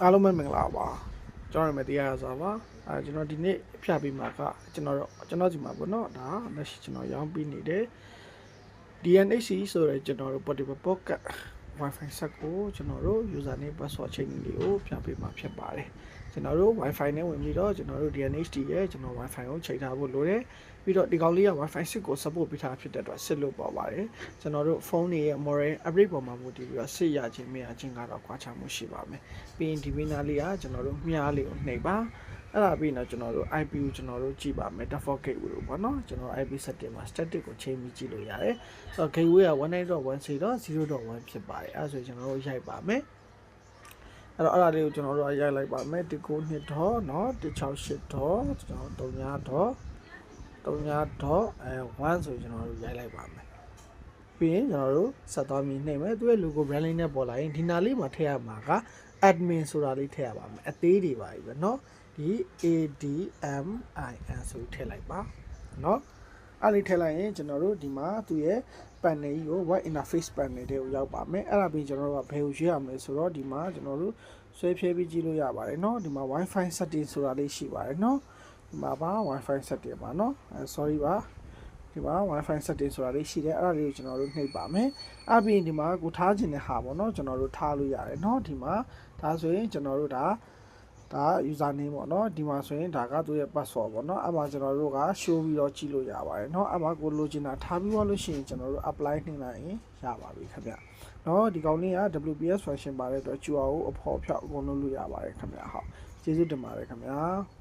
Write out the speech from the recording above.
အားလုံးပဲမင်္ဂလာပါကျွန်တော်ရမယ်တရားရစွာပါကျွန်တော်ဒီနေ့ဖြတ်ပြီးမှာကကျွန်တော်ဒီမှာပေါ့နော်ဒါလက်ရှိကျွန်တော်ရောင်းပြီးနေတဲ့ DNHC ဆိုတဲ့ကျွန်တော်တို့ portable pocket Wi-Fi set ကိုကျွန်တော်တို့ user name password ချိန်လေးကိုဖြတ်ပြီးမှာဖြစ်ပါတယ်ကျွန်တော်တို့ Wi-Fi နဲ့ဝင်ပြီးတော့ကျွန်တော်တို့ DNHD ရဲ့ကျွန်တော် Wi-Fi ကိုချိန်ထားဖို့လိုတယ်ပြီးတော့ဒီကောင်လေးက Wi-Fi 6ကို support ပေးထားဖြစ်တဲ့အတွက်စစ်လို့ပေါ်ပါတယ်ကျွန်တော်တို့ဖုန်းတွေရဲ့ model upgrade ပေါ်မှာမူတည်ပြီးတော့စစ်ရခြင်းမရခြင်းကတော့ခွာခြားမှုရှိပါမယ်ပြီးရင်ဒီဘင်းသားလေးကကျွန်တော်တို့မြားလေးကိုနှိပ်ပါအဲ့ဒါပြီးတော့ကျွန်တော်တို့ IP ကိုကျွန်တော်တို့ကြည့်ပါမယ် default gateway ကိုပေါ့နော်ကျွန်တော် IP setting မှာ static ကိုချိန်ပြီးကြည့်လို့ရတယ်ဆိုတော့ gateway က 192.1.0.1 ဖြစ်ပါတယ်အဲ့ဒါဆိုကျွန်တော်တို့ရိုက်ပါမယ်အဲ့တော့အဲ့ဒါလေးကိုကျွန်တော်တို့ရိုက်လိုက်ပါမယ်192ဒေါ်เนาะ168ဒေါ်ကျွန်တော်3ဒေါ်1ဆိုကျွန်တော်တို့ရိုက်လိုက်ပါမယ်ပြီးရင်ကျွန်တော်တို့ဆက်သွားပြီးနှိပ်မယ်သူရဲ့ logo branding နဲ့ပေါ်လာရင်ဒီနာလေးမှာထည့်ရမှာက admin ဆိုတာလေးထည့်ရပါမယ်အသေးတွေပါပြီပဲเนาะဒီ ADMIN ဆိုထည့်လိုက်ပါเนาะအဲ့ဒီထည့်လိုက်ရင်ကျွန်တော်တို့ဒီမှာသူရဲ့ panel ကြီးကို web interface panel တွေကိုရောက်ပါမယ်အဲ့ဒါပြီးကျွန်တော်တို့ကဘယ်ကိုရွေးရမလဲဆိုတော့ဒီမှာကျွန်တော်တို့ဆွဲဖြဲပြီးကြည့်လို့ရပါတယ်เนาะဒီမှာ Wi-Fi setting ဆိုတာလေးရှိပါတယ်เนาะဒီမှာပါ Wi-Fi setting ပါเนาะsorry ပါဒီမှာ Wi-Fi setting ဆိုတာလေးရှိတယ်အဲ့ဒါလေးကိုကျွန်တော်တို့နှိပ်ပါမယ်အဲ့ပြီးဒီမှာကိုထားခြင်းတဲ့ဟာပေါ့เนาะကျွန်တော်တို့ထားလို့ရတယ်เนาะဒီမှာဒါဆိုရင်ကျွန်တော်တို့ဒါ user name ပေါ့เนาะဒီမှာဆိုရင်ဒါကသူရဲ့ password ပေါ့เนาะအဲ့မှာကျွန်တော်တို့က show ပြီးတော့ကြည့်လို့ရပါတယ်เนาะအဲ့မှာကိုလိုချင်တာထားပြီးလို့ရှိရင်ကျွန်တော်တို့ apply နှိပ်လိုက်ရင်ရပါပြီခင်ဗျเนาะဒီကောင်လေးက WPS function ပါတဲ့အတွက် QR ကိုအဖော်ဖြောက်အကုန်လုပ်လို့ရပါတယ်ခင်ဗျဟုတ်ကျေးဇူးတင်ပါတယ်ခင်ဗျာ